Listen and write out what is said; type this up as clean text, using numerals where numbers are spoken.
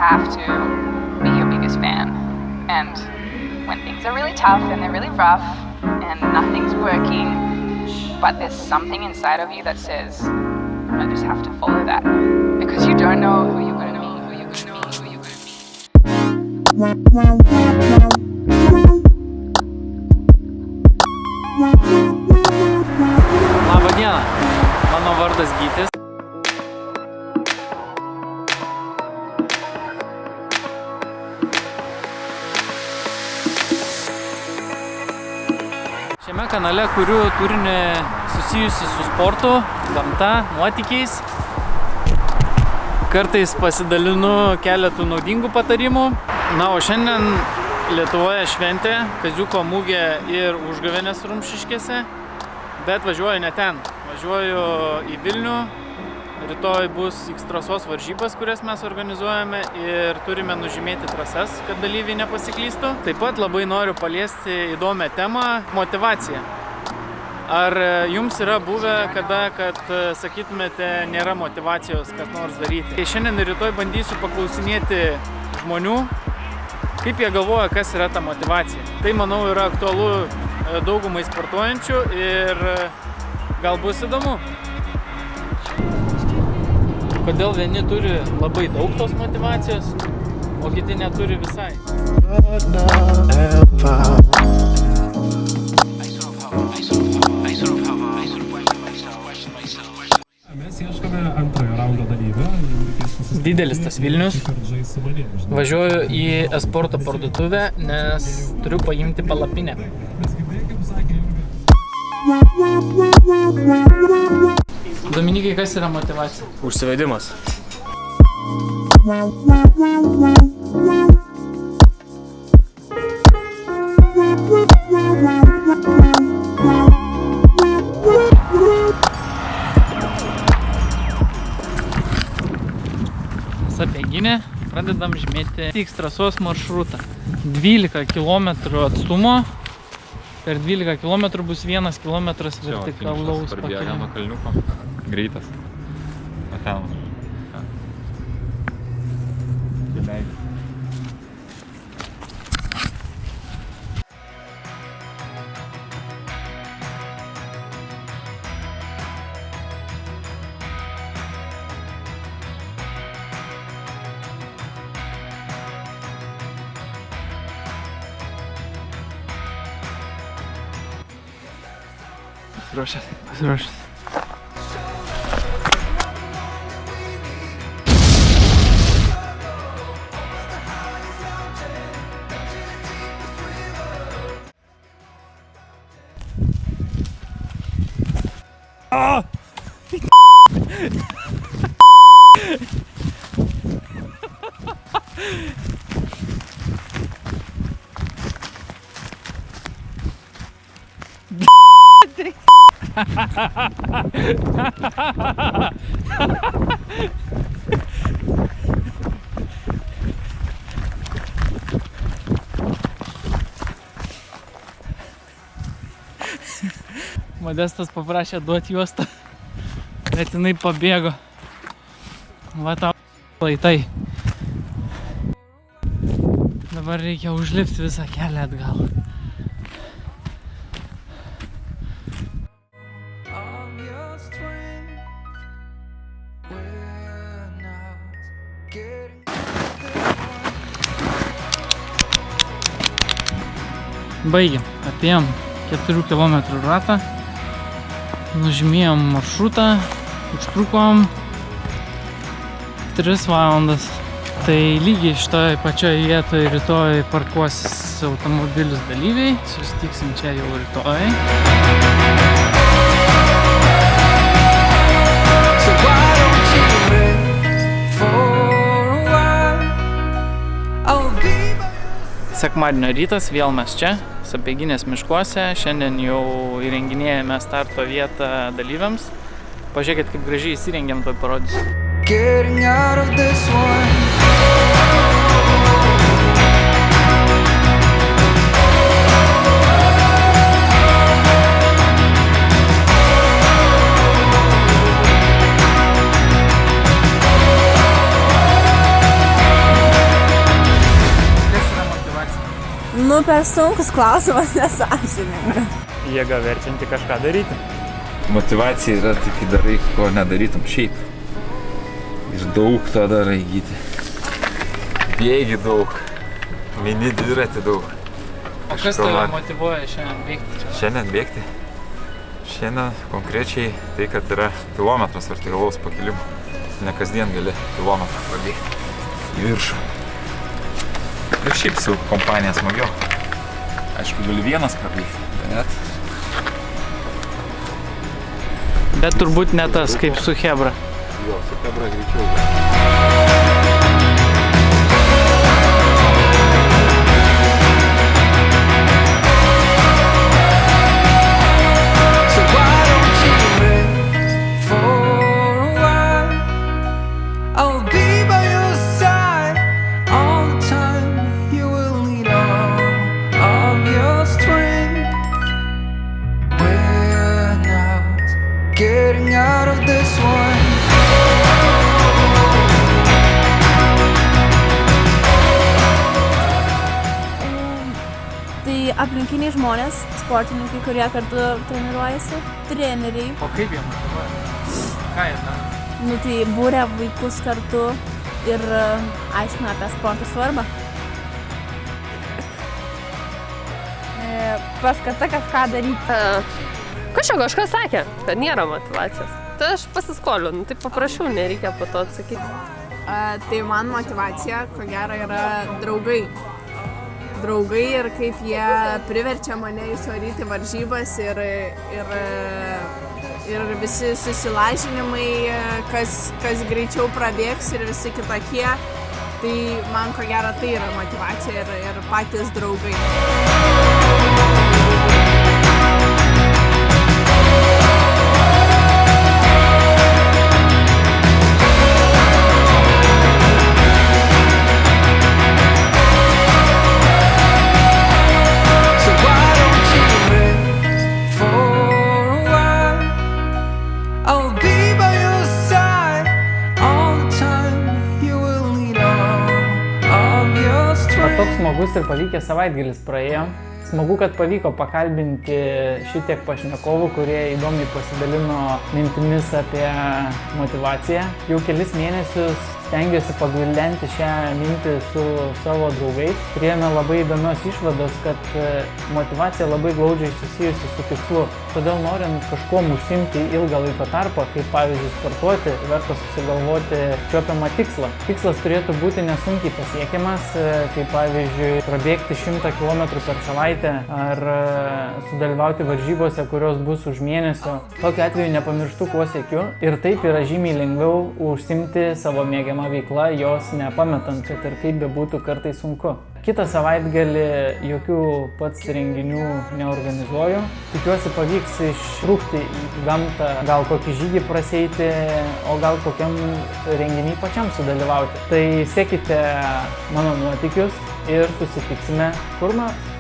have to be your biggest fan. And when things are really tough and they're really rough and nothing's working, but there's something inside of you that says, I just have to follow that. Because you don't know who you're going to be, who you're going to be, who you're going to be. Labą dieną, mano vardas Gytis. Šiame kanale kuriu turinį susijusi su sportu, gamta, nuotykiais. Kartais pasidalinu keletų naudingų patarimų. Na, o šiandien Lietuvoje šventė, Kaziuko mugė ir užgavėnės Rumšiškėse. Bet važiuoju ne ten. Važiuoju į Vilnių. Rytoj bus X-trasos varžybas, kurias mes organizuojame ir turime nužymėti trasas, kad dalyviai nepasiklystų. Taip pat labai noriu paliesti įdomią temą – motivaciją. Ar jums yra buvę kada, kad sakytumėte, nėra motivacijos kas nors daryti? Šiandien ir rytoj bandysiu paklausinėti žmonių, kaip jie galvoja, kas yra ta motivacija. Tai, manau, yra aktualu daugumai sportuojančių ir gal bus įdomu. Kodėl vieni turi labai daug tos motivacijos, o kiti neturi visai. Mes ieškome antrojo raundo dalyvio. Didelis tas Vilnius. Važiuoju į esporto parduotuvę, nes turiu paimti palapinę. Dominikai, kas yra motivacija? Užsivedimas. Sapieginė, pradedam žymėti X-trasos maršrutą. 12 km atstumo. Per 12 km bus 1 km vertikalaus pakėlimo. Parbėgam nuo kalniuko. Greitas. Atelmas. Keliai. Pasiruošęs. Modestas paprašė duoti juostą, bet jinai pabėgo. Va tau laitai. Dabar reikia užlipti visą kelią atgal. Baigėm, apėjom 4 km ratą, nužymėjom maršrutą, užtrukom 3 valandas. Tai lygiai šitoje pačioje vietoje rytoj parkuosis automobilius dalyviai, susitiksim čia jau rytoj. Sekmadienio rytas, vėl mes čia, Sapieginės miškuose. Šiandien jau įrenginėjame starto vietą dalyviams. Pažiūrėkit, kaip gražiai įsirengėm, tuoj parodysiu. Nu, per sunkus klausimas, nesąžininga. Jėga verčianti kažką daryti. Motyvacija yra tai, kai darai, ko nedarytum šiaip. Ir daug to darai įgyti. Bėgi daug, mini dviratį daug. O kas tave motyvuoja šiandien bėgti? Šiandien bėgti? Šiandien konkrečiai tai, kad yra kilometras vertikalaus pakilimo. Ne kasdien gali kilometrą pabėgti į viršų. Ir šiaip su kompanija smagiau. Aišku, gali vienas pabėgti, Bet turbūt ne tas, kaip su Hebra. Jo, su Hebra greičiau. Aplinkiniai žmonės, sportininkai, kurie kartu treniruojasi, treneriai. O kaip jie motyvuoja? Ką jie daro? Nu tai būrė vaikus kartu ir aiškina apie sporto svarbą. Paskata kažką daryti. Kažkas sakė, kad nėra motyvacijos. Tai aš pasiskoliu, tai paprašiau, nereikia po to atsakyti. Tai man motyvacija, ko gero, yra draugai. Draugai ir kaip jie priverčia mane įsivaryti varžybas ir visi susilažinimai, kas greičiau prabėgs ir visi kitokie. Tai man ko gero tai yra motyvacija ir patys draugai. Toks smagus ir pavykęs savaitgalis praėjo. Smagu, kad pavyko pakalbinti šitiek pašnekovų, kurie įdomiai pasidalino mintimis apie motivaciją. Jau kelis mėnesius stengiuosi pagvildenti šią mintį su savo draugais. Priėjome labai įdomios išvados, kad motivacija labai glaudžiai susijusi su tikslu. Todėl norint kažkuom užsiimti ilgą laiko tarpą, kaip pavyzdžiui sportuoti, verta susigalvoti čiopiamą tikslą. Tikslas turėtų būti nesunkiai pasiekiamas, kaip pavyzdžiui prabėgti 100 km per savaitę ar sudalyvauti varžybose, kurios bus už mėnesio. Tokiu atveju nepamirštu, kuo siekiu, ir taip yra žymiai lengviau užsiimti savo mėgiamą veiklą, jos nepametant, kad ir kaip bebūtų kartais sunku. Kitą savaitgalį jokių pats renginių neorganizuoju. Tikiuosi pavyks ištrūkti į gamtą, gal kokį žygį praseiti, o gal kokiam renginį pačiam sudalyvauti. Tai sekite mano nuotykius ir susitiksime kur nors.